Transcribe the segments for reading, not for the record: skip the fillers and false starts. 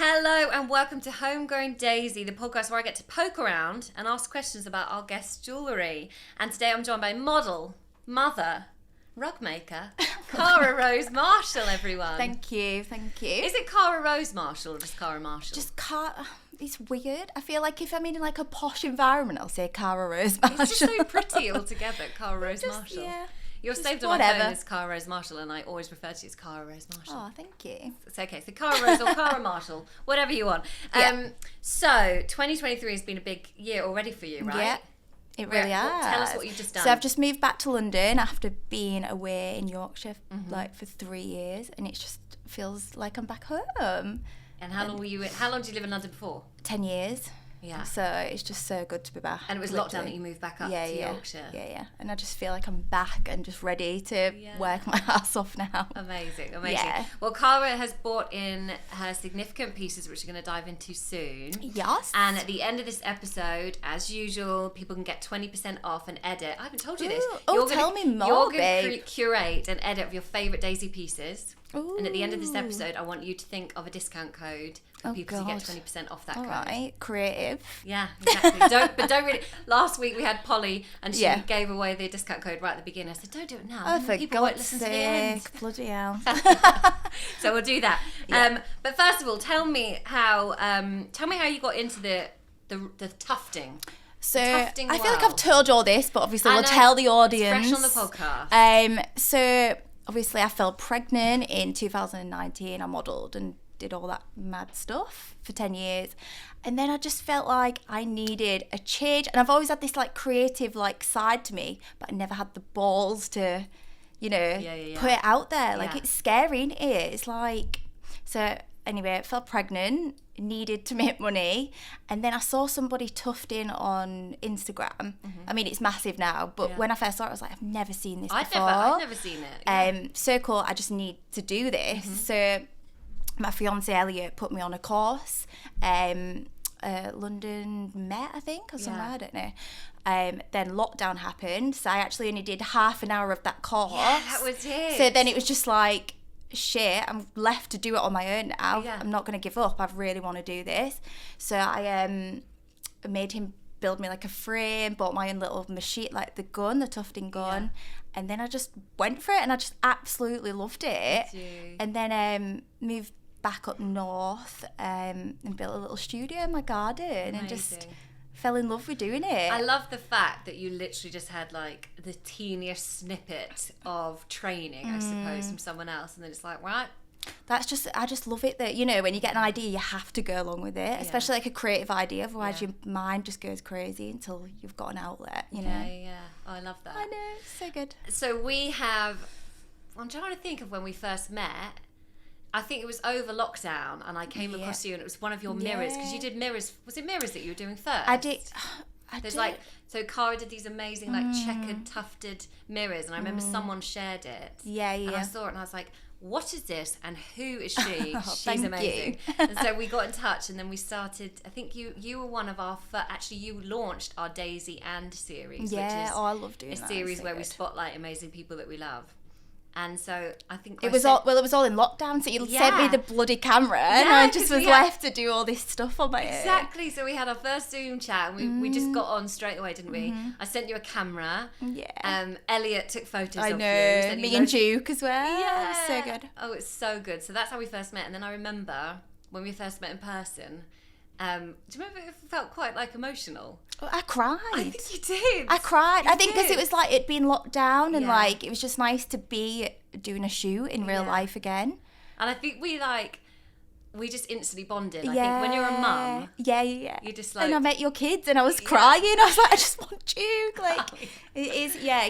Hello and welcome to Homegrown Daisy, the podcast where I get to poke around and ask questions about our guests' jewellery. And today I'm joined by model, mother, rug maker, Kara Rose Marshall, everyone. Thank you. Is it Kara Rose Marshall or just Kara Marshall? Just Kara. It's weird. I feel like if I'm in like a posh environment, I'll say Kara Rose Marshall. It's just so pretty altogether, Kara Rose Marshall. Yeah. You're Just saved on my phone as Kara Rose Marshall, and I always refer to you as Kara Rose Marshall. Oh, thank you. It's okay. So Kara Rose or Kara Marshall, whatever you want. Yeah. So 2023 has been a big year already for you, right? Yeah, it really has. Tell us what you've just done. So I've just moved back to London after being away in Yorkshire like for 3 years, and it just feels like I'm back home. And how long did you live in London before? 10 years. Yeah. So it's just so good to be back. And it was lockdown that you moved back up to Yorkshire. Yeah. And I just feel like I'm back and just ready to work my ass off now. Amazing. Yeah. Well, Kara has brought in her significant pieces, which we're going to dive into soon. Yes. And at the end of this episode, as usual, people can get 20% off an edit. I haven't told you this. Tell me more, You're babe. going to curate an edit of your favourite Daisy pieces. Ooh. And at the end of this episode, I want you to think of a discount code for people to get 20% off that code. All right, creative. Yeah, exactly. don't really. Last week we had Polly, and she gave away the discount code right at the beginning. I said, "Don't do it now. Oh, for people won't God's listen to the end." sake! Bloody hell. So we'll do that. Yeah. But first of all, tell me how you got into the tufting. So tufting I feel like world. I've told you all this, but obviously I we'll know, tell the audience. it's fresh on the podcast. So obviously I fell pregnant in 2019. I modelled and did all that mad stuff for 10 years. And then I just felt like I needed a change. And I've always had this like creative like side to me, but I never had the balls to, put it out there. Like it's scary, isn't it? It's like, so anyway, I fell pregnant, needed to make money, and then I saw somebody tufting on Instagram. I mean, it's massive now, but when I first saw it, I was like, I've never seen this before. I've never seen it. So cool, I just need to do this. So my fiance Elliot put me on a course, London Met, I think, or somewhere, I don't know. Then lockdown happened, so I actually only did half an hour of that course. Yeah, that was it. So then it was just like, shit, I'm left to do it on my own now. Yeah. I'm not going to give up. I really want to do this. So I made him build me like a frame, bought my own little machine, like the tufting gun, and then I just went for it, and I just absolutely loved it. And then moved back up north and built a little studio in my garden. And just fell in love with doing it. I love the fact that you literally just had like the teeniest snippet of training, I suppose, from someone else, and then it's like, right. I just love it that, when you get an idea, you have to go along with it, especially like a creative idea. Otherwise, your mind just goes crazy until you've got an outlet, you know? Yeah. Oh, I love that. I know, it's so good. So I'm trying to think of when we first met. I think it was over lockdown, and I came across you, and it was one of your mirrors, because you did mirrors. Was it mirrors that you were doing first? I did. So Kara did these amazing checkered tufted mirrors, and I remember someone shared it. And I saw it, and I was like, what is this, and who is she? She's amazing. And so we got in touch, and then we started. I think you were one of our actually you launched our Daisy and series, which is I love doing a that. series so where good. we spotlight amazing people that we love. And so I think it was all in lockdown, so you sent me the bloody camera, and I just was left to do all this stuff on my own. Exactly. So we had our first Zoom chat, and we just got on straight away, didn't we? I sent you a camera. Yeah. Elliot took photos of you. I know. Me and Duke as well. Yeah. It was so good. Oh, it's so good. So that's how we first met. And then I remember when we first met in person. Do you remember it felt quite like emotional? I cried. I think you did. I cried. I think because it was like it'd been locked down, and like it was just nice to be doing a shoot in real life again. And I think we just instantly bonded. I think when you're a mum, you're just like. And I met your kids, and I was crying. I was like, I just want you. Like it is. Yeah,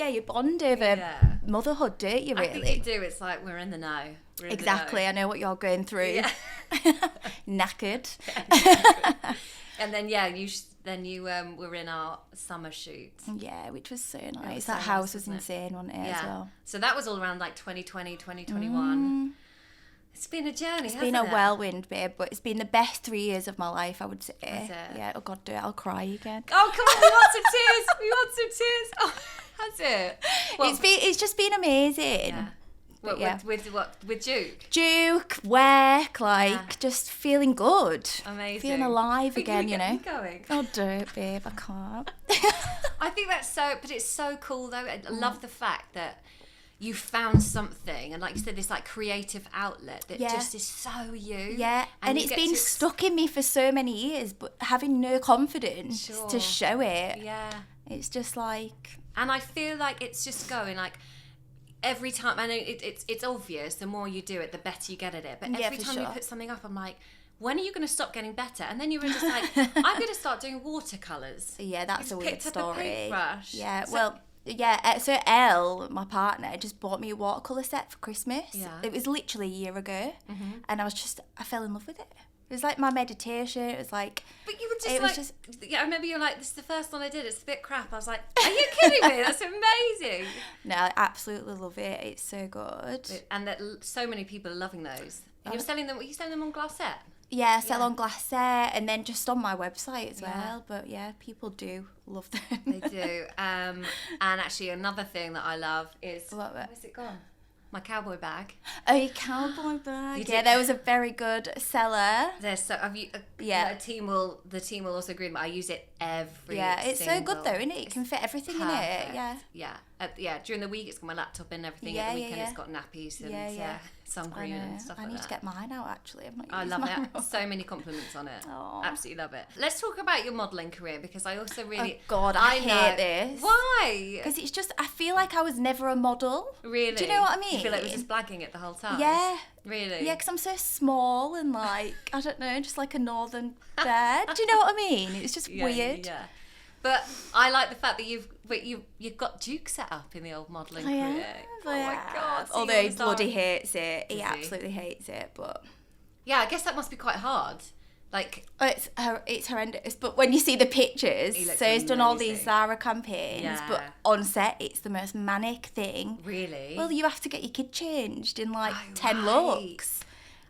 you bond over motherhood, don't you? Really? I think you do. It's like we're in the know. Exactly. I know what you're going through. Yeah. Knackered. And then you were in our summer shoot. Yeah, which was so nice. That house was insane, wasn't it, as well? So that was all around like 2020, 2021. It's been a journey, It's been a whirlwind, babe, but it's been the best 3 years of my life, I would say. Is it? Yeah, oh God, do it. I'll cry again. Oh, come on, we want some tears. We want some tears. Oh, has it? Well, It's just been amazing. What, yeah. With Duke? Duke, work, just feeling good. Amazing. Feeling alive again, you know. Me going. Oh, don't, babe, I can't. I think that's but it's so cool though. I love the fact that you found something, and like you said, this like creative outlet that just is so you. Yeah, and it's been stuck in me for so many years, but having no confidence to show it. Yeah. It's just like... And I feel like it's just going like... Every time, I know it's obvious, the more you do it, the better you get at it. But every time you put something up, I'm like, when are you going to stop getting better? And then you were just like, I'm going to start doing watercolours. Yeah, that's a weird story. Picked up a paintbrush. Yeah, so Elle, my partner, just bought me a watercolour set for Christmas. Yeah. It was literally a year ago. Mm-hmm. And I fell in love with it. It was like my meditation. It was like... But you were just yeah, I remember you were like, this is the first one I did. It's a bit crap. I was like, are you kidding me? That's amazing. No, I absolutely love it. It's so good. And that so many people are loving those. And you're selling them, were you selling them on Glassette? Yeah, I sell on Glassette and then just on my website as well. But yeah, people do love them. They do. And actually another thing that I love is... Where's it gone? My cowboy bag. Oh, your cowboy bag. Yeah, there was a very good seller. There's so have you? The team will also agree. But I use it every. Yeah, it's so good though, isn't it? It can fit everything in it. Yeah. During the week, it's got my laptop and everything. At the weekend, it's got nappies and sun cream and stuff like that. I need to get mine out actually. I love it. So many compliments on it. Aww. Absolutely love it. Let's talk about your modelling career because I also really. Oh God, I hate this. Why? Because it's just I feel like I was never a model. Really? Do you know what I mean? You feel like it was just blagging it the whole time. Yeah. Really? Yeah, because I'm so small and like I don't know, just like a northern bird. Do you know what I mean? It's just weird. Yeah. But I like the fact that you've got Duke set up in the old modelling career. Oh my God! Although he bloody hates it, he absolutely hates it. But yeah, I guess that must be quite hard. Like it's horrendous. But when you see the pictures, he's done all these Zara campaigns, but on set it's the most manic thing. Really? Well, you have to get your kid changed in like 10 looks.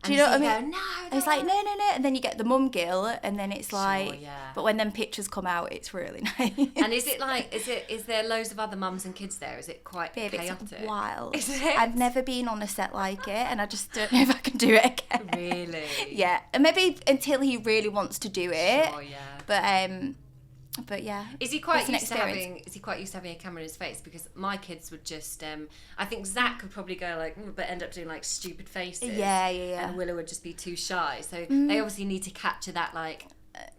Do you know what I mean? No, it's like, no. And then you get the mum gill, and then it's like... But when them pictures come out, it's really nice. And is it like... Is there loads of other mums and kids there? Is it quite chaotic? It's wild. Is it? I've never been on a set like it, and I just don't know if I can do it again. Really? Yeah. And maybe until he really wants to do it. Sure, yeah. But yeah, is he quite used to having a camera in his face? Because my kids would just I think Zach could probably go like but end up doing like stupid faces. Yeah. And Willow would just be too shy, so they obviously need to capture that like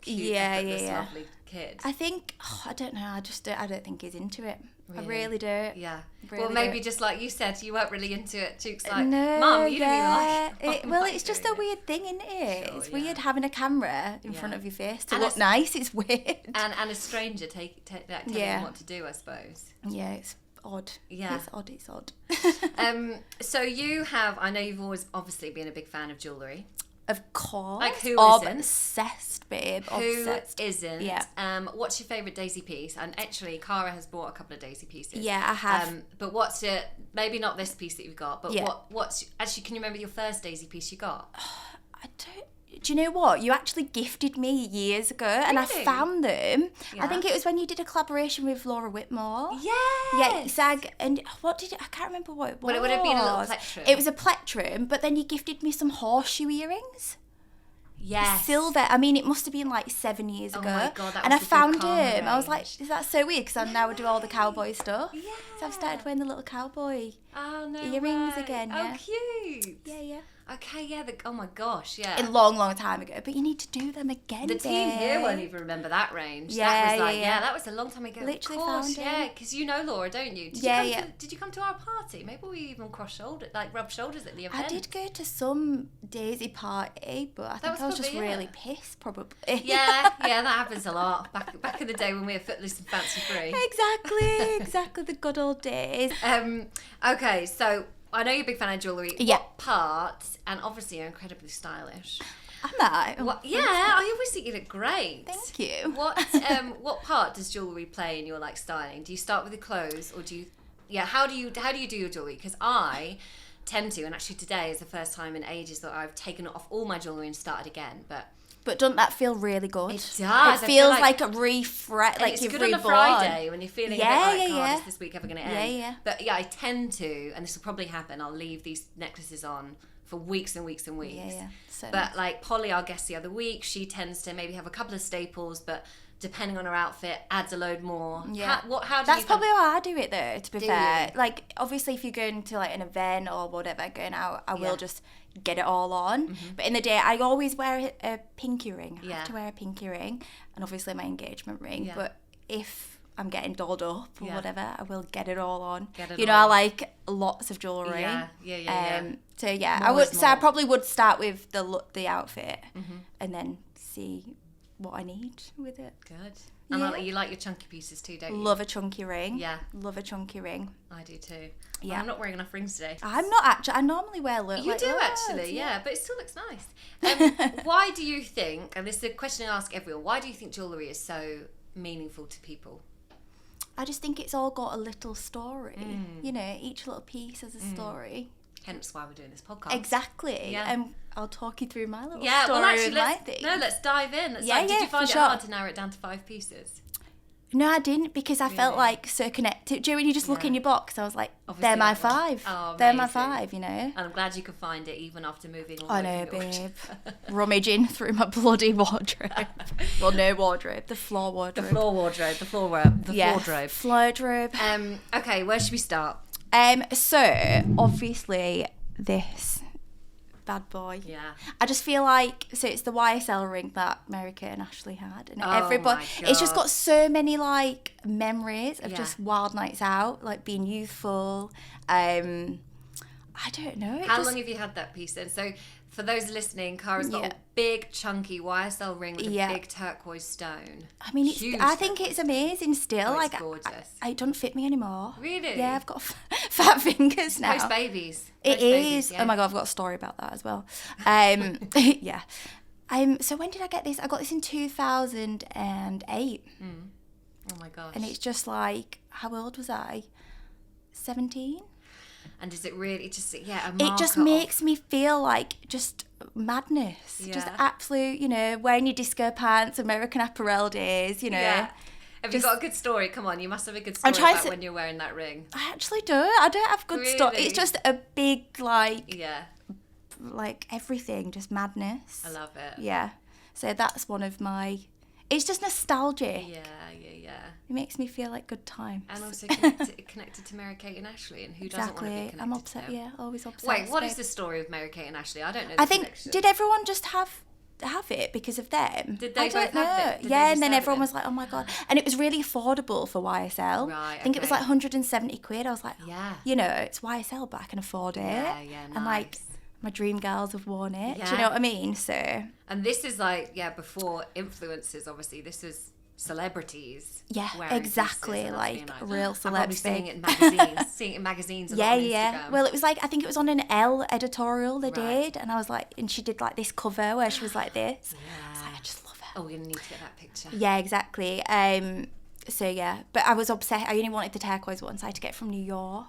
cute, effortless, lovely kid. I think I don't know, I don't think he's into it. Really? I really do. Yeah. Really well, maybe just like you said, you weren't really into it. Duke's like, Mum, you didn't even like it. Well, it's just a weird thing, isn't it? Sure, it's weird having a camera in front of your face to look nice. It's weird. And a stranger telling you what to do, I suppose. Yeah, it's odd. Yeah. It's odd. So you have, I know you've always obviously been a big fan of jewellery. Of course. Like who isn't? Obsessed, babe. Who isn't? Yeah. What's your favourite Daisy piece? And actually, Kara has bought a couple of Daisy pieces. Yeah, I have. But what's it? Maybe not this piece that you've got, but what's actually? Can you remember your first Daisy piece you got? I don't. Do you know what? You actually gifted me years ago, and I found them. Yeah. I think it was when you did a collaboration with Laura Whitmore. Yes. Yeah, and what did it? I can't remember what it was. Well, it would have been a little plectrum. It was a plectrum, but then you gifted me some horseshoe earrings. Yes. Silver. I mean, it must have been like 7 years ago. Oh my God, that and was I found them. Range. I was like, is that so weird? Because I now do all the cowboy stuff. Yeah. So I've started wearing the little cowboy earrings again. Oh, cute. Yeah. Okay, yeah. Oh my gosh, yeah. A long time ago, but you need to do them again. The team here won't even remember that range. Yeah, that was like, that was a long time ago. Literally of course, found yeah, because you know Laura, don't you? Did you come to our party? Maybe we even rub shoulders at the event. I did go to some Daisy party, but I think I was just really pissed, probably. Yeah, that happens a lot. Back in the day when we were footless and fancy free. Exactly, the good old days. Okay, so I know you're a big fan of jewellery. Yeah. What part, and obviously you're incredibly stylish. Am I? I always think you look great. Thank you. What part does jewellery play in your like styling? Do you start with the clothes, or do you? Yeah, how do you do your jewellery? Because I tend to, and actually today is the first time in ages that I've taken off all my jewellery and started again. But But doesn't that feel really good? It does. It feels like a refresh, like you've reborn. It's good on a Friday when you're feeling a bit like, yeah. Is this week ever going to end? Yeah. But yeah, I tend to, and this will probably happen, I'll leave these necklaces on for weeks and weeks and weeks. Yeah. So but like Polly, our guest the other week, she tends to maybe have a couple of staples, but depending on her outfit, adds a load more. Yeah. How do That's you probably how I do it though, to be fair. You? Like, obviously, if you're going to like an event or whatever, going out, I will just get it all on. But in the day, I always wear a pinky ring. I have to wear a pinky ring, and obviously my engagement ring. Yeah. But if I'm getting dolled up or whatever, I will get it all on. I like lots of jewellery. Yeah. So yeah, I would say I probably would start with the outfit, and then see what I need with it. Good. And you like your chunky pieces too, don't you? Love a chunky ring. Yeah. Love a chunky ring. I do too. Yeah. Well, I'm not wearing enough rings today. I'm not actually. I normally wear loads. You do actually, yeah. But it still looks nice. Why do you think, and this is a question I ask everyone, why do you think jewellery is so meaningful to people? I just think it's all got a little story. Each little piece has a story. Hence why we're doing this podcast. Exactly. Yeah. And I'll talk you through my little story. Well, actually, with my thing. let's dive in. Did you find it hard to narrow it down to 5 pieces? No, I didn't, because I felt like so connected. Do you know when you just look in your box? I was like, obviously, they're my 5. Oh, they're my 5, And I'm glad you could find it even after moving all I know, babe. Rummaging through my bloody wardrobe. Well, no wardrobe. The floor wardrobe. The floor wardrobe. Floor-drobe. Okay, where should we start? So, obviously, this bad boy. Yeah. I just feel like, so it's the YSL ring that Mary-Kate and Ashley had, and everybody, it's just got so many like memories of just wild nights out, like being youthful. I don't know. How long have you had that piece then? So for those listening, Kara's got a big chunky YSL ring with a big turquoise stone. I mean, I think it's amazing still. Oh, it's gorgeous. It doesn't fit me anymore. Really? Yeah, I've got fat fingers now. Post babies. It is. Oh my God, I've got a story about that as well. Yeah. So when did I get this? I got this in 2008. Oh my gosh. And it's just like, how old was I? 17? And does it really a it just makes me feel like just madness. Yeah. Just absolute, wearing your disco pants, American Apparel days, Yeah. Have you got a good story? Come on, you must have a good story about when you're wearing that ring. I actually don't. I don't have good story. It's just a big, like everything, just madness. I love it. Yeah. So that's one of my... It's just nostalgic. Yeah. It makes me feel like good times. And also connected to Mary-Kate and Ashley, and who doesn't want to be connected I'm obsessed. to them? Yeah, always obsessed. Wait, what is the story of Mary-Kate and Ashley? I don't know. I think did everyone just have it because of them? Did they both have it? Yeah, and then everyone was like, "Oh my God!" And it was really affordable for YSL. Right. I think it was like 170 quid. I was like, yeah, it's YSL, but I can afford it. Yeah, nice. And like, my dream girls have worn it. Yeah. Do you know what I mean? So. And this is like before influencers. Obviously, this was celebrities. Yeah, exactly. Like real celebs. I'm probably seeing it in magazines. Seeing it in magazines. On Instagram. Well, it was like, I think it was on an Elle editorial they did, and I was like, and she did like this cover where she was like this. Yeah. I was like, I just love it. Oh, we're gonna need to get that picture. Yeah, exactly. So yeah, but I was obsessed. I only wanted the turquoise one, so I had to get it from New York.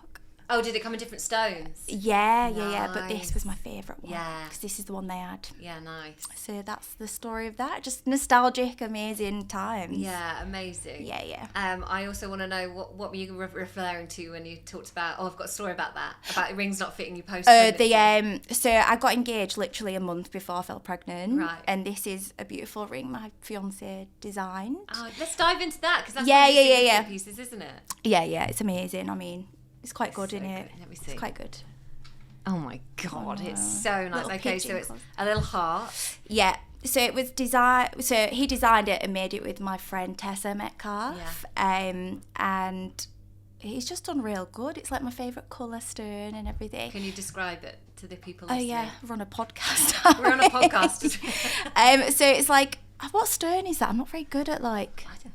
Oh, did it come in different stones? Yeah. But this was my favourite one. Yeah. Because this is the one they had. Yeah, nice. So that's the story of that. Just nostalgic, amazing times. Yeah, amazing. Yeah. I also want to know what were you referring to when you talked about? Oh, I've got a story about that. About rings not fitting you post. So I got engaged literally a month before I fell pregnant. Right. And this is a beautiful ring my fiance designed. Oh, let's dive into that because that's yeah. pieces, isn't it? Yeah. It's amazing. I mean. It's quite good, isn't it? Let me see. It's quite good. Oh my God, it's so nice. Okay, so it's a little heart. Yeah. So it was So he designed it and made it with my friend Tessa Metcalf. Yeah. And he's just done real good. It's like my favourite colour stone and everything. Can you describe it to the people listening? Oh yeah, we're on a podcast. We're on a podcast. So it's like, what stone is that? I'm not very good at like. I don't.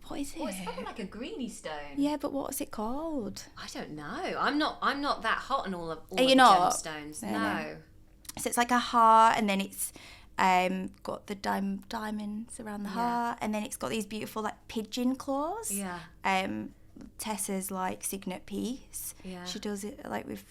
What is it? Well, it's probably like a greeny stone. Yeah, but what's it called? I don't know. I'm not that hot on all of the gemstones. No. So it's like a heart, and then it's got the diamonds around the heart, and then it's got these beautiful like pigeon claws. Yeah. Tessa's like signet piece. Yeah. She does it like with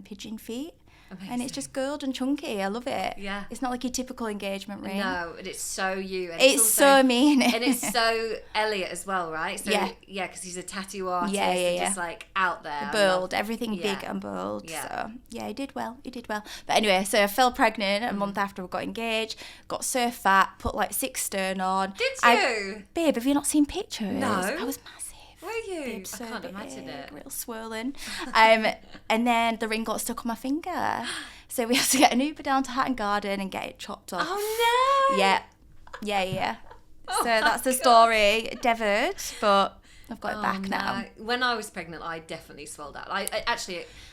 pigeon feet. Amazing. And it's just gold and chunky. I love it. Yeah. It's not like your typical engagement ring. No, and it's so you. And it's also, so me. And it's so Elliot as well, right? So, yeah, because he's a tattoo artist and just like out there. Bold, everything big and bold. Yeah. So, yeah, he did well. But anyway, so I fell pregnant a month after we got engaged, got so fat, put like 6 stone on. Did you? Babe, have you not seen pictures? No. I was massive. Were you? I can't imagine it. Real swollen. And then the ring got stuck on my finger. So we had to get an Uber down to Hatton Garden and get it chopped off. Oh, no. Yeah. So that's the story. Devered, but I've got it back now. When I was pregnant, I definitely swelled out.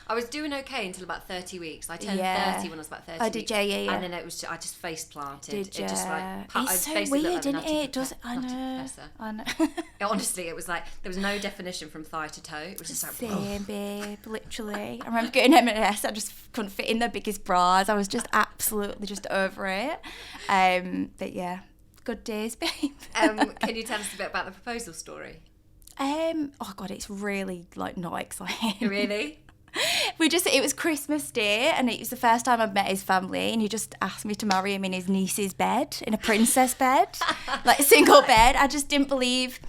I was doing okay until about 30 weeks. I turned 30 when I was about 30 weeks. Did you? Yeah. And then I just face planted. Did you? It just it's so weird, isn't it? I know. Honestly, it was like there was no definition from thigh to toe. It was just like same, babe. Literally, I remember getting M&S. I just couldn't fit in the biggest bras. I was just absolutely just over it. But yeah, good days, babe. Can you tell us a bit about the proposal story? Oh God, it's really like not exciting. Really? It was Christmas Day and it was the first time I'd met his family and he just asked me to marry him in his niece's bed, in a princess bed, like a single bed. I just didn't believe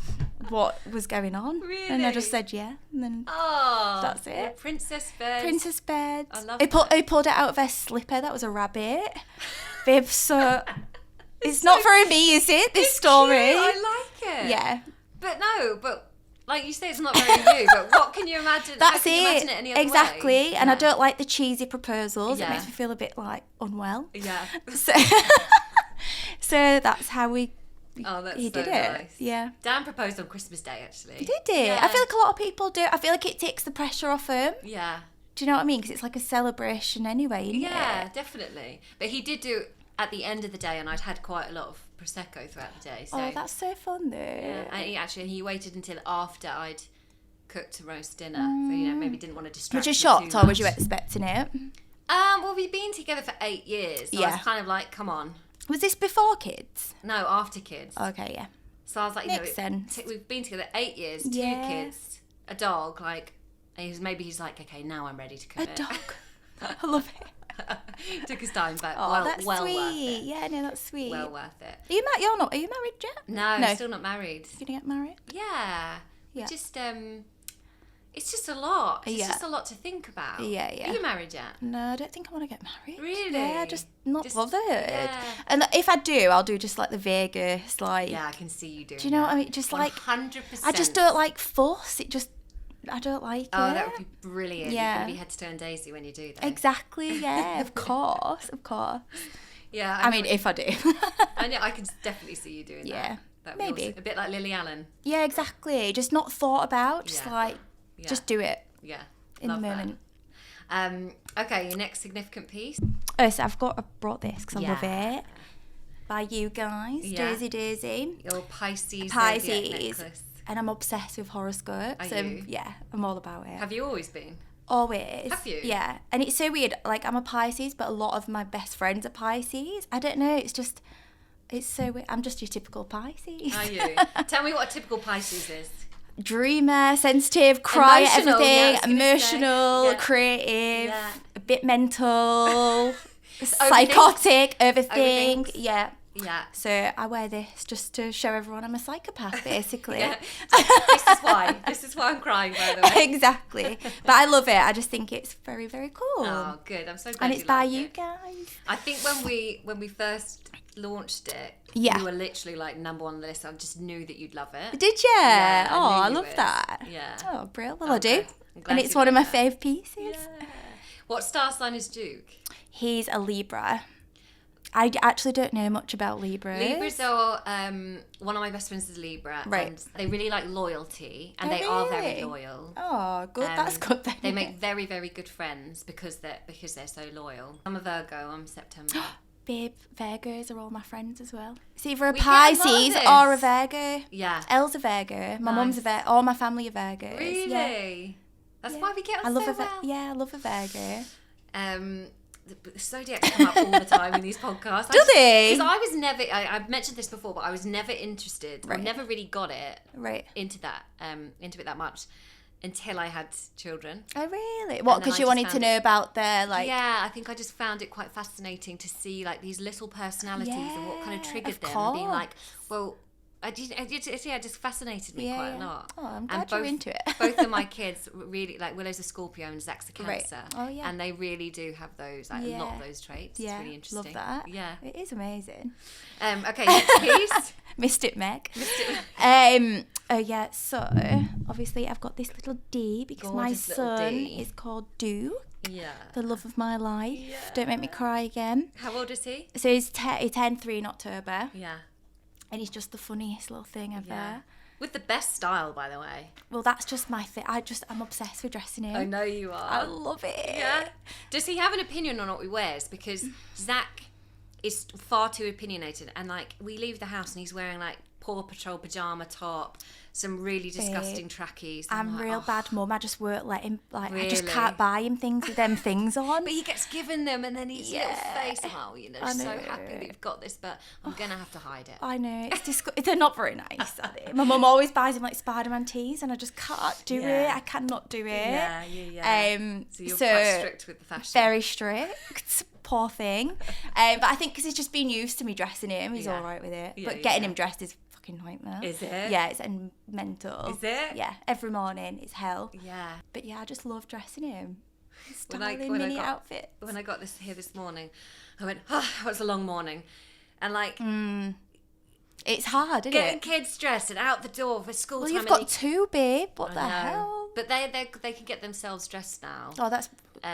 what was going on. Really? And I just said yeah, and then that's it. Princess bed. Princess bed. I love that. He pulled it out of her slipper. That was a rabbit. Babe, so it's not for me, is it, this story? Cute. I like it. Yeah. But like you say, it's not very you, but what can you imagine? That's How can you imagine it any other exactly. way? And I don't like the cheesy proposals. Yeah. It makes me feel a bit like unwell. Yeah. So that's how he did it. Nice. Yeah. Dan proposed on Christmas Day, actually. Did he? Yeah. I feel like a lot of people do. I feel like it takes the pressure off him. Yeah. Do you know what I mean? Because it's like a celebration anyway, isn't it? Yeah, definitely. But he did do at the end of the day, and I'd had quite a lot of Prosecco throughout the day. So. Oh, that's so fun, though. Yeah. And he waited until after I'd cooked a roast dinner. So, maybe didn't want to distract me. Was you shocked shocked, or was you expecting it? Well, we've been together for 8 years. So I was kind of like, come on. Was this before kids? No, after kids. Okay, yeah. So I was like, Makes sense. We've been together 8 years, 2 kids, a dog. Like, and he's like, okay, now I'm ready to commit. A dog. I love it. Took his time, but that's well sweet. worth it. Yeah, no, that's sweet. Well worth it. Are you married yet? No, still not married. You gonna get married? Yeah. Just it's just a lot. It's just a lot to think about. Yeah. Are you married yet? No, I don't think I want to get married. Really? Yeah, just not bothered. Yeah. And if I do, I'll do just like the Vegas, like. Yeah, I can see you doing. Do you know what I mean? Just 100%. Like 100%. I just don't like fuss. I don't like it. Oh, that would be brilliant. Yeah. You're going to be head to toe and Daisy when you do that. Exactly, yeah, of course. Yeah. I mean, if I do. I know, I can definitely see you doing that. Yeah, That'd maybe. Awesome. A bit like Lily Allen. Yeah, exactly. Just not thought about, just just do it. Yeah. In the moment. Okay, your next significant piece. Oh, so I brought this because I love it. By you guys, Daisy. Your Pisces necklace. And I'm obsessed with horoscopes. Are you? Yeah, I'm all about it. Have you always been? Always. Have you? Yeah. And it's so weird. Like, I'm a Pisces, but a lot of my best friends are Pisces. I don't know. It's so weird. I'm just your typical Pisces. Are you? Tell me what a typical Pisces is. Dreamer, sensitive, cry at everything, emotional, creative, a bit mental, psychotic, overthink. Yeah. So I wear this just to show everyone I'm a psychopath, basically. This is why I'm crying, by the way. Exactly. But I love it. I just think it's very, very cool. Oh, good. I'm so glad. And it's by you guys. I think when we first launched it, you were literally like number 1 on the list. I just knew that you'd love it. Did you? Yeah, I love that. Yeah. Oh, brilliant. Well, I do. And it's one of my fave pieces. Yeah. What star sign is Duke? He's a Libra. I actually don't know much about Libras. Libras are, one of my best friends is Libra. Right. And they really like loyalty, and they are very loyal. Oh, good. That's good then. They make very, very good friends because they're so loyal. I'm a Virgo. I'm September. Babe, Virgos are all my friends as well. It's either a Pisces or a Virgo. Yeah. Elle's a Virgo. My mum's a Virgo. All my family are Virgos. Really? Yeah. That's why we get on so well. Yeah, I love a Virgo. The zodiacs come up all the time in these podcasts. Do they? Because I was never, I've mentioned this before, but I was never interested. Right. I never really got it into it that much. until I had children. Oh, really? What, because you wanted to know about their, like... Yeah, I think I just found it quite fascinating to see, like, these little personalities and what kind of triggered them. And being like, well, it just fascinated me quite a lot. Oh, I'm glad you're into it. Both of my kids really, like, Willow's a Scorpio and Zach's a Cancer. Right. Oh, yeah. And they really do have those, like, a lot of those traits. Yeah, it's really interesting. Love that. Yeah. It is amazing. Okay, next piece. Missed it, Meg. Oh, yeah, so, obviously, I've got this little D because Gorgeous my son is called Duke. Yeah. The love of my life. Yeah. Don't make me cry again. How old is he? So he turned 3 in October. Yeah. And he's just the funniest little thing ever. Yeah. With the best style, by the way. Well, that's just my thing. I'm obsessed with dressing him. I know you are. I love it. Yeah. Does he have an opinion on what he wears? Because Zach is far too opinionated, and like we leave the house and he's wearing like Paw Patrol pajama top, some really disgusting trackies. I'm like, real bad mum. I just won't let him, like, really? I just can't buy him things with them things on. But he gets given them and then his little face, so happy that you've got this, but I'm going to have to hide it. I know, it's they're not very nice, are they? My mum always buys him like Spider-Man tees and I just can't do it. I cannot do it. Yeah. So you're quite strict with the fashion. Very strict. Poor thing. But I think because he's just been used to me dressing him, he's all right with it. But getting him dressed is fucking nightmare. Is it? Yeah, it's mental. Is it? Yeah, every morning it's hell. Yeah. But yeah, I just love dressing him. Styling when mini outfits. When I got this here this morning, I went, it was a long morning. And like... It's hard, isn't getting it? kids dressed and out the door for school time. Well, you've got 2, babe. What the hell? But they can get themselves dressed now. Oh, that's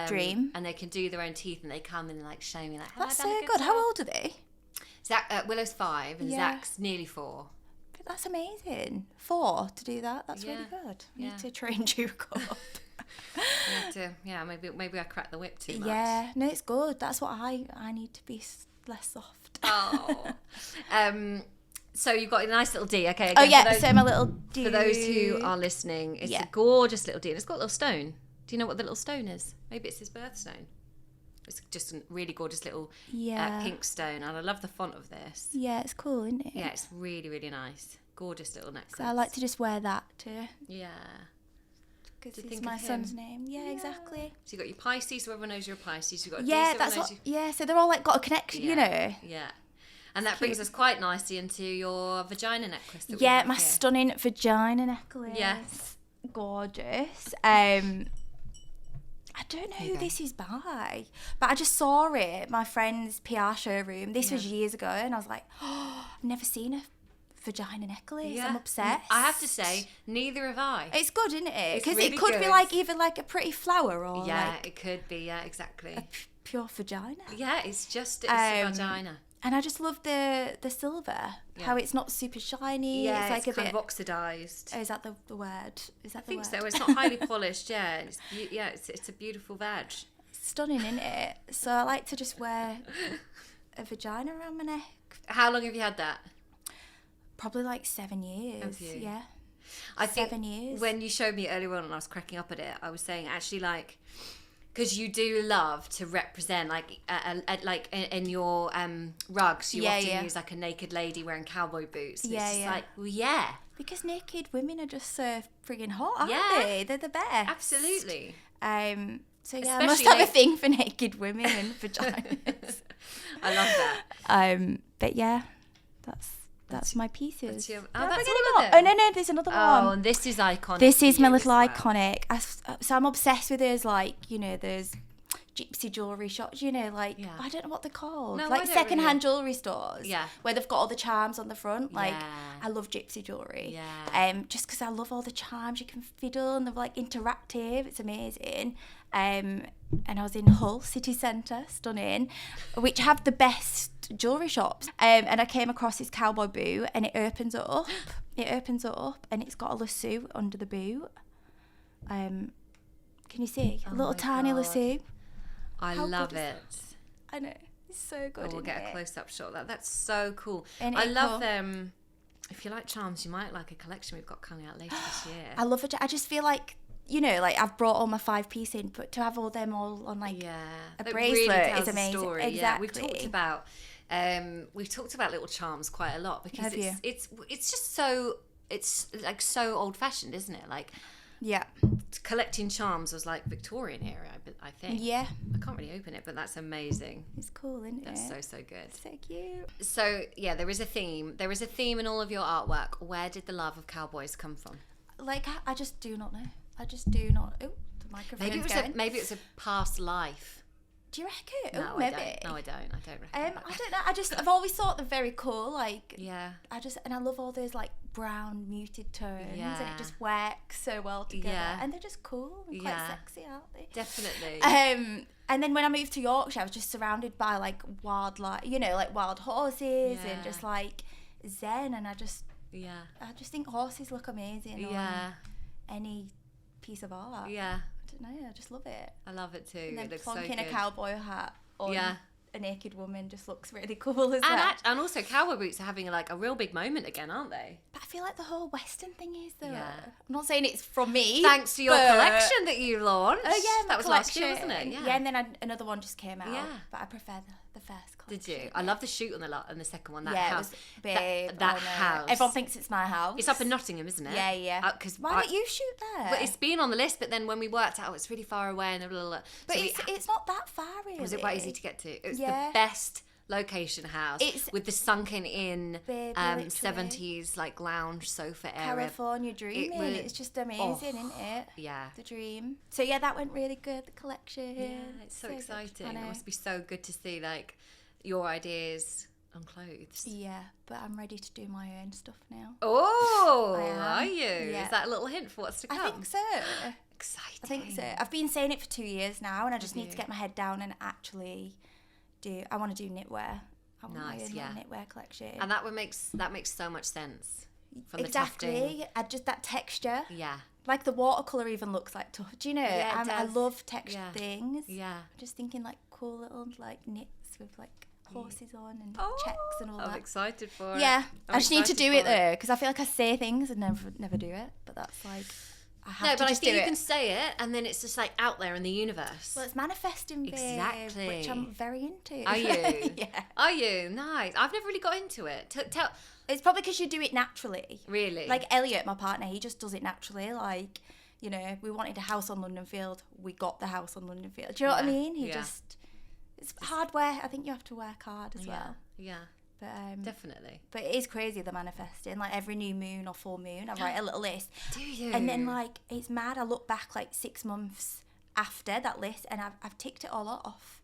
dream. And they can do their own teeth and they come and like show me like, that's so good. How old are they? Willow's 5 and Zach's nearly 4. But that's amazing. 4 to do that. That's really good. You need to train Duke up. Maybe I cracked the whip too much. Yeah, no, it's good. That's what I need to be less soft. So you've got a nice little D, okay? Again, so my little D. For those who are listening, it's a gorgeous little D, and it's got a little stone. Do you know what the little stone is? Maybe it's his birthstone. It's just a really gorgeous little pink stone, and I love the font of this. Yeah, it's cool, isn't it? Yeah, it's really, really nice. Gorgeous little necklace. So I like to just wear that too. Yeah. Because it's my son's name. Yeah, exactly. So you got your Pisces, so everyone knows you're a Pisces. You've got a D, that's what. Yeah, so they're all like got a connection, you know. Yeah. And that brings us quite nicely into your vagina necklace. My stunning vagina necklace. Yes. Gorgeous. I don't know who this is by, but I just saw it at my friend's PR showroom. This was years ago, and I was like, I've never seen a vagina necklace. I'm obsessed. I have to say, neither have I. It's good, isn't it? Because really it could be like either like a pretty flower or like it could be. Yeah, exactly. A pure vagina. Yeah, it's a vagina. And I just love the silver, how it's not super shiny. Yeah, it's like it's kind of oxidised. Oh, is that the word? Is that the word? I think so. It's not highly polished. Yeah, it's a beautiful vag. It's stunning, isn't it? So I like to just wear a vagina around my neck. How long have you had that? Probably like 7 years. Have you? Yeah. I think 7 years. When you showed me earlier on and I was cracking up at it, I was saying actually like, because you do love to represent like in your rugs, you often use like a naked lady wearing cowboy boots. And it's just like, well, because naked women are just so friggin' hot, aren't they? They're the best. Absolutely. So yeah, especially I must have a thing for naked women and vaginas. I love that. But yeah, that's my pieces. That's all of it. Oh no, there's another one. Oh, and this is iconic. This is my little iconic. So I'm obsessed with those, like, you know, those gypsy jewellery shops, you know, like, I don't know what they're called. No, like second-hand jewellery stores. Yeah. Where they've got all the charms on the front. Like, I love gypsy jewellery. Yeah. Just because I love all the charms you can fiddle and they're like interactive. It's amazing. And I was in Hull City Centre, stunning, which have the best jewellery shops. And I came across this cowboy boot and it opens up. And it's got a lasso under the boot. Can you see? A little tiny lasso. I love it. I know. It's so good. We'll get a close-up shot of that. That's so cool. I love them. If you like charms, you might like a collection we've got coming out later this year. I love it. I just feel like, you know, like I've brought all my 5-piece in, but to have all them all on like a bracelet really is amazing. Story. Exactly. Yeah, we've talked about little charms quite a lot because it's just so, it's like so old-fashioned, isn't it? Like, yeah, collecting charms was like Victorian era, I think. Yeah. I can't really open it, but that's amazing. It's cool, isn't it? That's so good. So cute. So yeah, there is a theme. There is a theme in all of your artwork. Where did the love of cowboys come from? Like, I just do not know. I just do not. Oh, the microphone. Maybe it was a past life. Do you reckon? No, maybe. I don't. No, I don't reckon. I don't know. I've always thought they're very cool. Like, yeah. And I love all those like brown muted tones, and it just works so well together. Yeah. And they're just cool and quite sexy, aren't they? Definitely. And then when I moved to Yorkshire, I was just surrounded by like wildlife, like wild horses and just like zen. And I just think horses look amazing on any piece of art. Yeah. I don't know, I just love it. I love it too. And then it looks so good. plonking a cowboy hat on a naked woman just looks really cool as well. And also cowboy boots are having like a real big moment again, aren't they? But I feel like the whole Western thing is though. Yeah. I'm not saying it's from me. Thanks to your collection that you launched. Oh yeah, that was last year, wasn't it? Yeah, and then another one just came out. Yeah. But I prefer the first collection. Did you? I love the shoot on the second one. That it house. was big. That house. Everyone thinks it's my house. It's up in Nottingham, isn't it? Yeah. Why don't you shoot there? But it's been on the list, but then when we worked out, it's really far away and But it's not that far really. Was it quite easy to get to? It was the best location house with the sunken in 70s like lounge sofa area. California dreaming. It's just amazing, isn't it? Yeah. The dream. So yeah, that went really good, the collection. Yeah, it's so exciting. It must be so good to see like your ideas on clothes. Yeah, but I'm ready to do my own stuff now. Oh, are you? Yeah. Is that a little hint for what's to come? I think so. Exciting. I think so. I've been saying it for 2 years now, and I just need to get my head down and actually I want to do knitwear. I want my own knitwear collection. And that makes so much sense from the tufting. Just that texture. Yeah. Like the watercolour even looks like Tuft. Do you know? Yeah, I love textured things. Yeah. I'm just thinking like cool little like knits with like horses on and checks and all that. I'm excited for it. Yeah. I just need to do it though, because I feel like I say things and never do it. But that's like... I think you can say it and then it's just like out there in the universe. Well, it's manifesting, babe, exactly, which I'm very into. Are you? Yeah. Are you? Nice. I've never really got into it. It's probably because you do it naturally. Really? Like Elliot, my partner, he just does it naturally. Like, we wanted a house on London Field. We got the house on London Field. Do you know what I mean? It's hard work. I think you have to work hard as well. Yeah. But, definitely. But it is crazy, the manifesting. Like every new moon or full moon, I write a little list. Do you? And then like it's mad. I look back like 6 months after that list, and I've ticked it all off.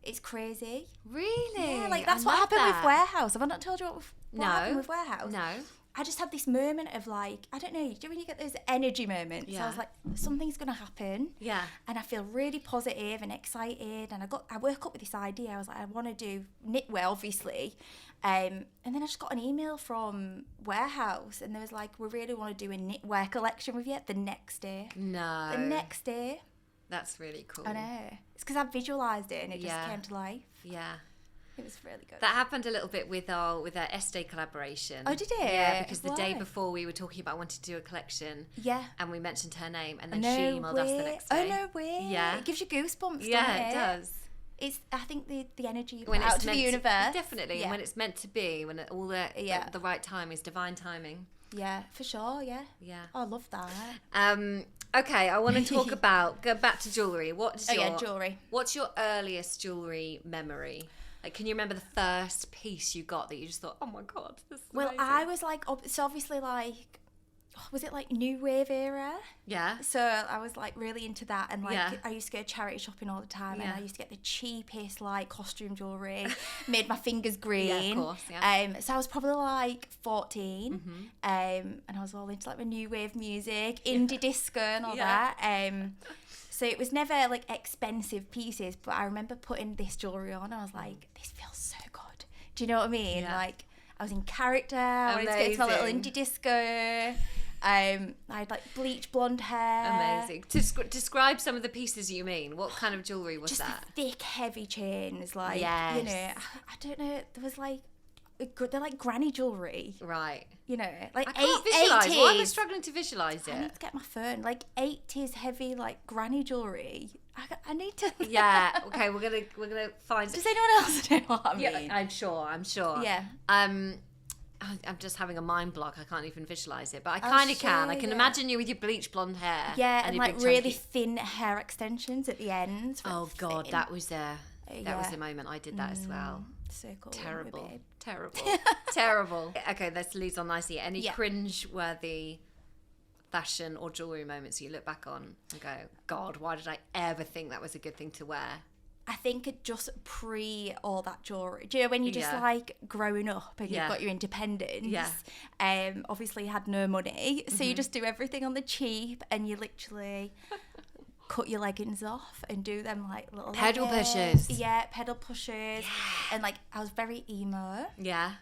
It's crazy. Really? Yeah. Like that's what happened with Warehouse. Have I not told you what happened with Warehouse? No. I just had this moment of like, I don't know, do you know when you get those energy moments? Yeah. So I was like, something's going to happen. Yeah. And I feel really positive and excited. And I woke up with this idea. I was like, I want to do knitwear, obviously. And then I just got an email from Warehouse. And they was like, we really want to do a knitwear collection with you the next day. No. The next day. That's really cool. I know. It's because I visualised it and it just came to life. Yeah. It was really good. That happened a little bit with our Estee collaboration. Oh, did it? Yeah, because the day before we were talking about wanting to do a collection. Yeah. And we mentioned her name, and then she emailed us the next day. Oh, no way. Yeah. It gives you goosebumps, yeah, doesn't it? It does. It's, I think, the energy you when put out to the universe. Definitely. And when it's meant to be, when all the right time is divine timing. Yeah, for sure, yeah. Yeah. Oh, I love that. Okay, I want to talk go back to jewellery. Jewellery. What's your earliest jewellery memory? Like, can you remember the first piece you got that you just thought, oh my God, this is amazing? I was like, so obviously like, was it like New Wave era? Yeah. So I was like really into that, and like Yeah. I used to go charity shopping all the time, Yeah. and I used to get the cheapest like costume jewellery, made my fingers green. Yeah, of course, yeah. So I was probably like 14, and I was all into like the New Wave music, indie disco and all that. So it was never like expensive pieces, but I remember putting this jewellery on and I was like, this feels so good. Do you know what I mean? Yeah. Like I was in character, I wanted to get to my little indie disco. I had like bleach blonde hair. Amazing. Describe some of the pieces you mean. What kind of jewellery was that? Just the thick, heavy chains. Like, yes. You know, I don't know, there was like, they're like granny jewellery. Right. You know, like I can't visualise. 80s. Why am I struggling to visualise it? I need to get my phone. Like 80s heavy, like granny jewellery. I need to. Yeah. Okay. We're gonna find. Does anyone else know what I mean? Yeah. I'm sure. Yeah. I'm just having a mind block. I can't even visualise it, but I kind of can. I can imagine you with your bleach blonde hair. Yeah, and like really thin hair extensions at the end. Oh God, that was the moment I did that as well. So cool. Terrible. Terrible. Okay, this leads on nicely. Any cringe-worthy fashion or jewellery moments you look back on and go, God, why did I ever think that was a good thing to wear? I think it just pre all that jewellery. Do you know when you're just like growing up and you've got your independence? Yeah. Obviously you had no money, so you just do everything on the cheap, and you literally cut your leggings off and do them like little pedal pushers. Yeah, pedal pushers. Yeah. And like I was very emo. Yeah.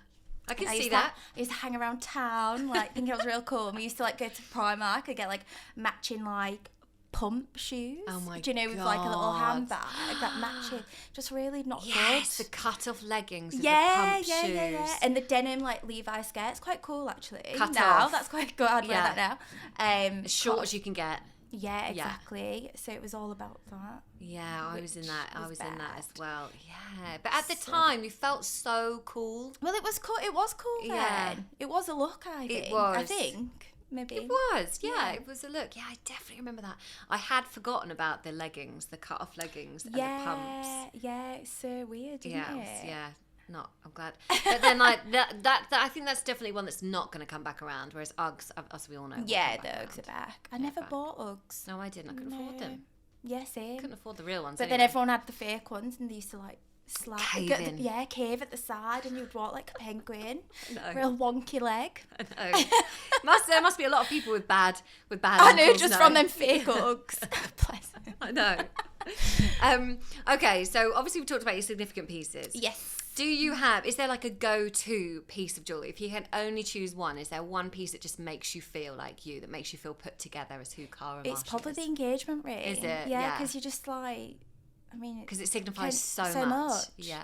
I can see that. I used to hang around town, like thinking I was real cool. And we used to like go to Primark and get like matching like pump shoes. Oh my God. Do you know, with like a little handbag that matches. Just really not good. Yes, the cut off leggings with the pump shoes. Yeah. And the denim like Levi skirts, quite cool actually. Cut now, off. That's quite good. I'd wear that now. As short as you can get. Yeah, exactly. Yeah. So it was all about that. Yeah, I was in that. I was in that as well. Yeah, but at the time, you felt so cool. Well, it was cool. It was cool then. Yeah. It was a look. I think. It was. I think. Maybe. It was, it was a look. Yeah, I definitely remember that. I had forgotten about the leggings, the cut-off leggings and the pumps. Yeah, it's so weird, isn't it? I'm glad. But then like that I think that's definitely one that's not going to come back around, whereas Uggs, as we all know, the Uggs are back. I never bought Uggs. No, I didn't. I couldn't afford them. Yeah, same. Couldn't afford the real ones. But then everyone had the fake ones, and they used to like cave at the side, and you'd walk like a penguin. Real wonky leg. I know. There must be a lot of people with bad I know, just from them fake Uggs. Bless them. I know. Okay, so obviously we talked about your significant pieces. Yes. Is there like a go-to piece of jewellery? If you can only choose one, is there one piece that just makes you feel like you, that makes you feel put together as who Kara Marshall is? It's probably the engagement ring. Is it? Yeah, because you're just like, because it signifies so much. Yeah.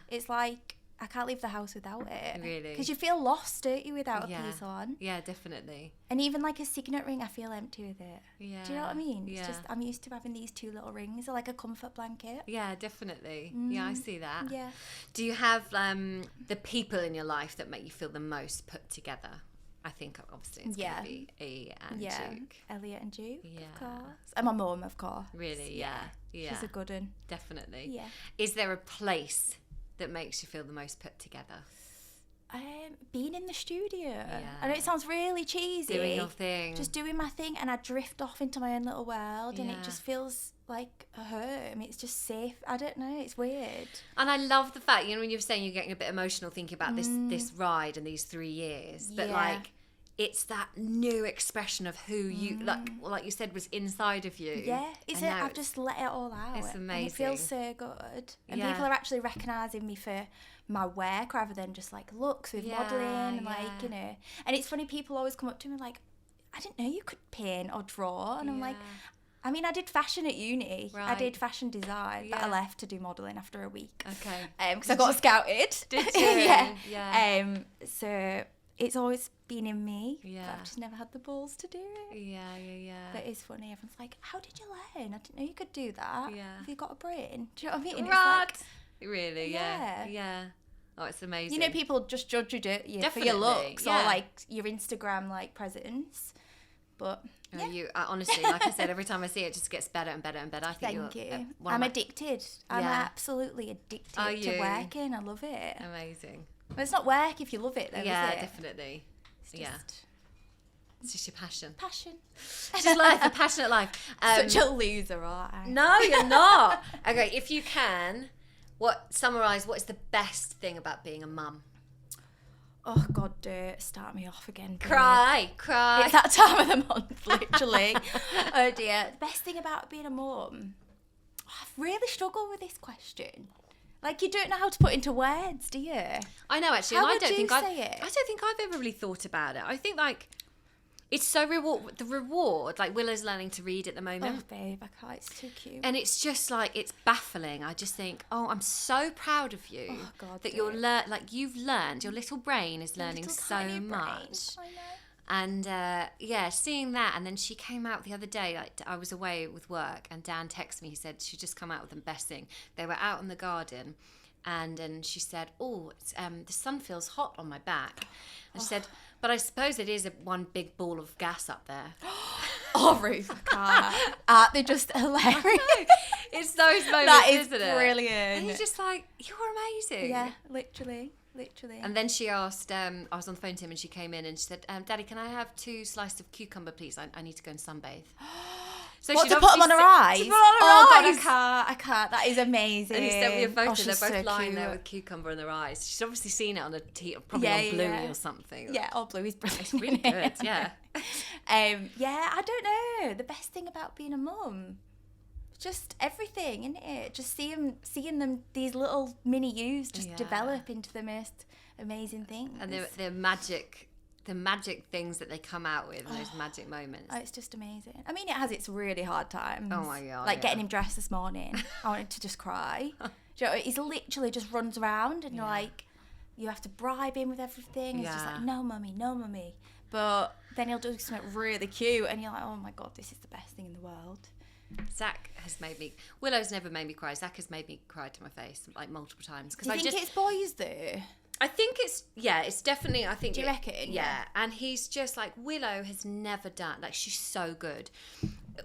It's like, I can't leave the house without it. Really? Because you feel lost, don't you, without a piece on? Yeah, definitely. And even like a signet ring, I feel empty with it. Yeah. Do you know what I mean? Yeah. It's just, I'm used to having these two little rings. They're like a comfort blanket. Yeah, definitely. Yeah, I see that. Yeah. Do you have the people in your life that make you feel the most put together? I think obviously it's going to be E and Duke. Elliot and Duke, of course. And my mum, of course. Really, yeah. She's a good one. Definitely. Yeah. Is there a place that makes you feel the most put together? Being in the studio. Yeah. I know it sounds really cheesy. Doing your thing. Just doing my thing, and I drift off into my own little world, and it just feels like a home. It's just safe. I don't know. It's weird. And I love the fact, when you were saying you're getting a bit emotional thinking about this ride and these 3 years, but like, it's that new expression of who you, like you said, was inside of you. Yeah, I've just let it all out. It's amazing. And it feels so good. And people are actually recognising me for my work rather than just like looks with modelling and like, And it's funny, people always come up to me like, I didn't know you could paint or draw. And I'm like, I did fashion at uni. Right. I did fashion design, but I left to do modelling after a week. Okay. Because I got scouted. Did you? Yeah. So it's always been in me, but I've just never had the balls to do it. Yeah. But it's funny, everyone's like, how did you learn? I didn't know you could do that. Yeah. Have you got a brain? Do you know what I mean? Right. It's like, really, yeah. Oh, it's amazing. People just judge you for your looks or like your Instagram like presence. But you honestly, like I said, every time I see it, it just gets better and better and better. I think Thank you. I'm addicted. I'm absolutely addicted to working. I love it. Amazing. Well, it's not work if you love it, though, is it? Definitely. It's just your passion. It's just life, a passionate life. Such a loser, aren't I? No, you're not. Okay, if you can, summarise what is the best thing about being a mum? Oh, God, start me off again. Babe. Cry. It's that time of the month, literally. Oh, dear. The best thing about being a mum, I've really struggled with this question. Like, you don't know how to put into words, do you? I know, actually. How and would you say it? I don't think I've ever really thought about it. I think, like, it's so the reward, like Willow's learning to read at the moment. Oh, babe, I can't. It's too cute. And it's just like, it's baffling. I just think, I'm so proud of you. Oh, God, that you've learned, your little brain is learning so much. I know. And seeing that, and then she came out the other day, like I was away with work, and Dan texted me, he said she'd just come out with the best thing. They were out in the garden, And then she said, oh, it's, the sun feels hot on my back. And she said, but I suppose it is one big ball of gas up there. Oh, Ruth, I can't. They're just hilarious. It's those moments, that is isn't it? Brilliant. And you're just like, you're amazing. Yeah, literally. And then she asked, I was on the phone to him and she came in and she said, Daddy, can I have 2 slices of cucumber, please? I need to go and sunbathe. So what, to put them on her eyes? To put on her eyes. God, I can't. That is amazing. And he sent me a photo. They're both so lying cute. there with cucumber in their eyes. She's obviously seen it on probably on Bluey or something. Yeah, or Bluey's brilliant. It's really good, yeah. Yeah, I don't know. The best thing about being a mum, just everything, isn't it? Just seeing them, these little mini yous just develop into the most amazing things. And the magic things that they come out with, those magic moments. Oh, it's just amazing. I mean, it has its really hard times. Oh my God. Like getting him dressed this morning. I wanted to just cry. Do you know, he's literally just runs around and like, you have to bribe him with everything. He's just like, no mummy. But then he'll do something really cute and you're like, oh my God, this is the best thing in the world. Willow's never made me cry. Zach has made me cry to my face like multiple times. Do you think it's boys though? I think it's definitely, I think. Do you reckon? Yeah. And he's just like, Willow has never done, like she's so good.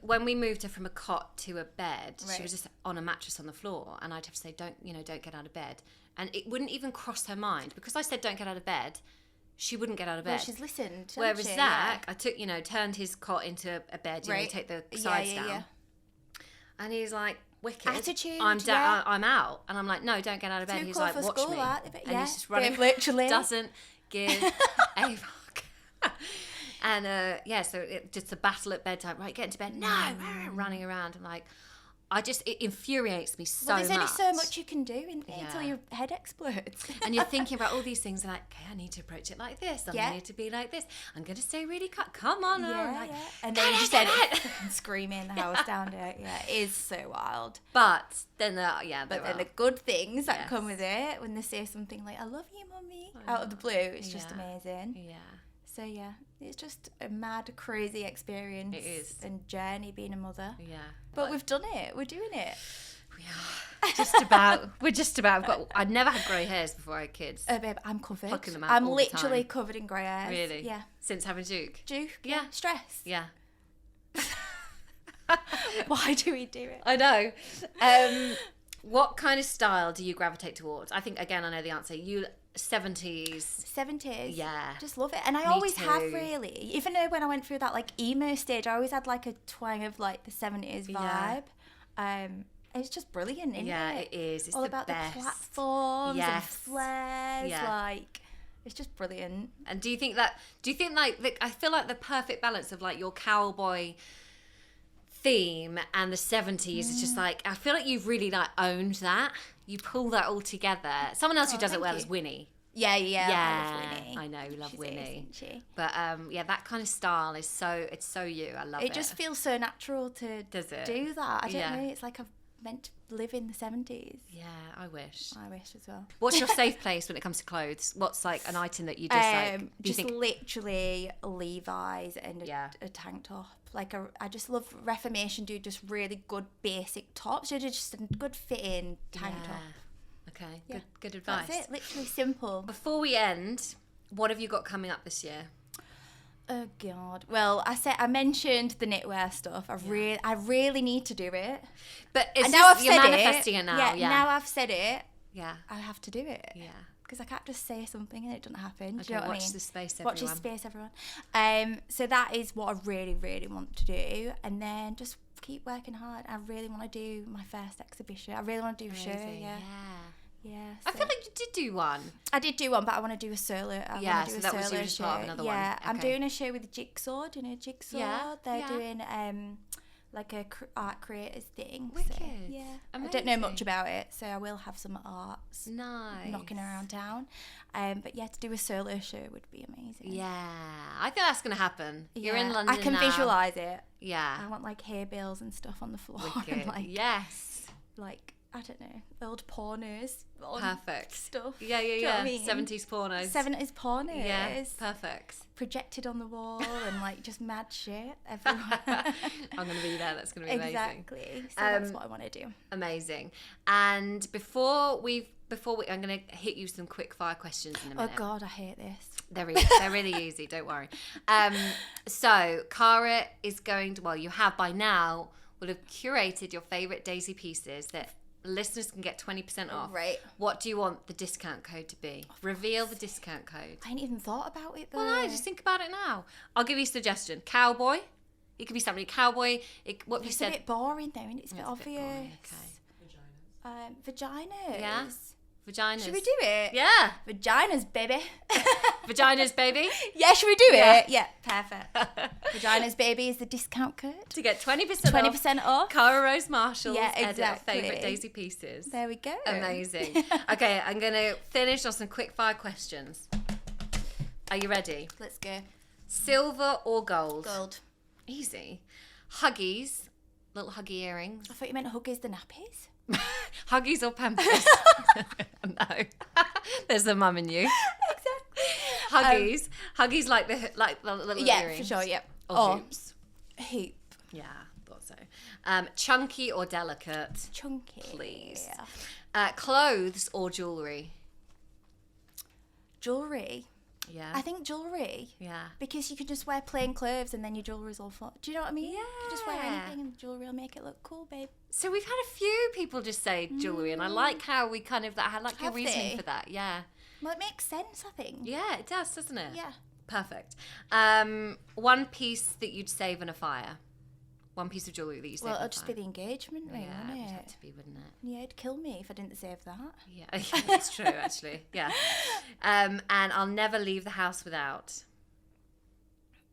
When we moved her from a cot to a bed, she was just on a mattress on the floor and I'd have to say, don't get out of bed. And it wouldn't even cross her mind because I said, don't get out of bed. She wouldn't get out of bed. Well, she's listened. Whereas Zach, I took, turned his cot into a bed, take the sides down. Yeah. And he's like, wicked. Attitude, I'm out. And I'm like, no, don't get out of bed. Too he's cool like, for watch school, me. And he's just running. Literally. Doesn't give a fuck. And so just a battle at bedtime. Right, get into bed. No, running around. I'm like, it infuriates me so much. There's only so much you can do until your head explodes. And you're thinking about all these things and like, okay, I need to approach it like this. I need to be like this. I'm going to stay really come on. And then you just said it screaming the house down there. Yeah, it is so wild. But then the good things that come with it, when they say something like, I love you, mummy, out of the blue, it's just amazing. Yeah. So it's just a mad, crazy experience. It is. And journey being a mother. Yeah. But we've done it. We're doing it. We are. Just about. We're just about. I'd never had grey hairs before I had kids. Babe, I'm covered. Plucking them out I'm all literally the time. covered in grey hairs. Really? Yeah. Since having Duke? Yeah. Stress. Yeah. Why do we do it? I know. What kind of style do you gravitate towards? I think, again, I know the answer. 70s. Yeah. Just love it. And I always have, really. Even though when I went through that like emo stage, I always had like a twang of like the 70s vibe. It's just brilliant, isn't it? Yeah, it is. It's all the about best. The platforms and flares. Like, it's just brilliant. And do you think like I feel like the perfect balance of like your cowboy theme and the 70s is just like, I feel like you've really like owned that. You pull that all together. Someone else who does it well is Winnie. Yeah. I love Winnie. I know, love Winnie. Isn't she? But that kind of style is it's so you. I love it. It just feels so natural to do that. I don't know. It's like I've meant to live in the 70s. Yeah, I wish as well. What's your safe place when it comes to clothes? What's like an item that you just literally Levi's and a tank top. Like I just love Reformation do just really good basic tops. They're just a good fitting tank top. Okay, good advice. That's it, literally simple. Before we end, what have you got coming up this year? Oh God. Well, I mentioned the knitwear stuff. I really need to do it. But you're manifesting it now. Yeah. Now I've said it. Yeah. I have to do it. Yeah. Because I can't just say something and it doesn't happen. Okay, do you know what I mean? Watch this space, everyone. Watch this space, everyone. So that is what I really, really want to do. And then just keep working hard. I really want to do my first exhibition. I really want to do a show. Yeah. So. I feel like you did do one. I did do one, but I want to do a solo. So that was just part of another one. Yeah, I'm doing a show with Jigsaw. Do you know Jigsaw? Yeah. They're doing like a art creators thing. Wicked. So, yeah. Amazing. I don't know much about it, so I will have some arts knocking around town. But to do a solo show would be amazing. Yeah, I think that's going to happen. Yeah. You're in London I can visualise it. Yeah. I want like hay bales and stuff on the floor. Wicked. And, yes. Like, I don't know, old pornos. Perfect. Stuff. Yeah. Do you know what I mean? 70s pornos. 70s pornos. Yeah, perfect. Projected on the wall and like just mad shit everywhere. I'm going to be there. That's going to be amazing. Exactly. So that's what I want to do. Amazing. And before we I'm going to hit you some quick fire questions in a minute. Oh God, I hate this. They're really easy, don't worry. So Kara is going to, well, you have by now, will have curated your favourite Daisy pieces that listeners can get 20% off. Right. What do you want the discount code to be? Reveal the discount code. I hadn't even thought about it though. Well, no, just think about it now. I'll give you a suggestion. Cowboy. It could be something cowboy. What you said. It's a bit boring though, isn't it? It's a bit obvious. Boring, okay. Vaginas. Yeah. Vaginas. Should we do it? Yeah. Vaginas, baby. Vaginas, baby. Yeah, should we do it? Yeah, perfect. Vaginas, baby is the discount code. To get 20% off. Kara Rose Marshall's edit of favourite Daisy pieces. There we go. Amazing. Okay, I'm going to finish on some quick fire questions. Are you ready? Let's go. Silver or gold? Gold. Easy. Huggies. Little huggy earrings. I thought you meant Huggies the nappies. Huggies or Pampers? No. There's the mum in you. Exactly. Huggies like the little earrings. Yeah, for sure, yeah. Or hoops. Hoop. Yeah, thought so. Chunky or delicate? Chunky. Please. Clothes or jewellery? Jewellery. Yeah. I think jewellery. Yeah. Because you can just wear plain clothes and then your jewellery's all fun. Do you know what I mean? Yeah. You can just wear anything and the jewellery will make it look cool, babe. So we've had a few people just say jewellery, and I like how we kind of, I like your Have reasoning they? for that. Yeah. Well, it makes sense, I think. Yeah, it does, doesn't it? Yeah. Perfect. One piece that you'd save in a fire. One piece of jewellery that you save in a fire. Well, it'll just be the engagement ring, yeah, wouldn't it would it? have to be, wouldn't it? Yeah, it'd kill me if I didn't save that. Yeah, that's true, actually. Yeah. And I'll never leave the house without.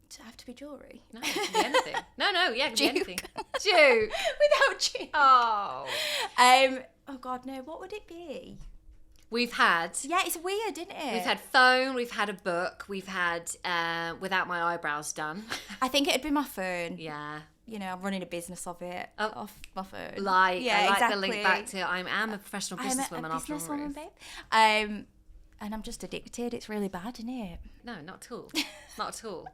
Does it have to be jewellery? No, it can be anything. No, yeah, it can be anything. Juke. Without Juke. Oh. Oh God, no. What would it be? We've had. Yeah, it's weird, isn't it? We've had phone. We've had a book. We've had without my eyebrows done. I think it'd be my phone. Yeah. You know, I'm running a business of it off my phone. Yeah, I like exactly. the link back to I am a professional businesswoman after all. I'm a businesswoman, babe. And I'm just addicted. It's really bad, isn't it? No, not at all. Not at all.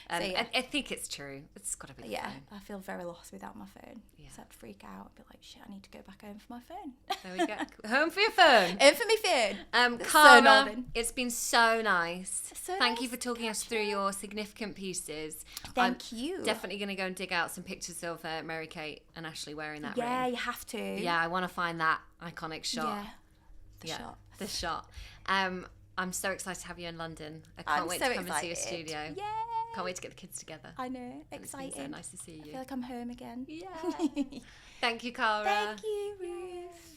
Yeah. I think it's true. It's got to be the phone. I feel very lost without my phone. Yeah. So I'd freak out and be like, shit, I need to go back home for my phone. There we go. Home for your phone. Home for my phone. Kara, it's been so nice. Thank you for talking us through your significant pieces. Thank you. Definitely going to go and dig out some pictures of Mary Kate and Ashley wearing that ring. Yeah, you have to. Yeah, I want to find that iconic shot. Yeah, the shot. I'm so excited to have you in London. I can't wait to come into your studio. Yeah. Can't wait to get the kids together. I know. Excited. It's been so nice to see you. I feel like I'm home again. Yeah. Thank you, Kara. Thank you, Ruth.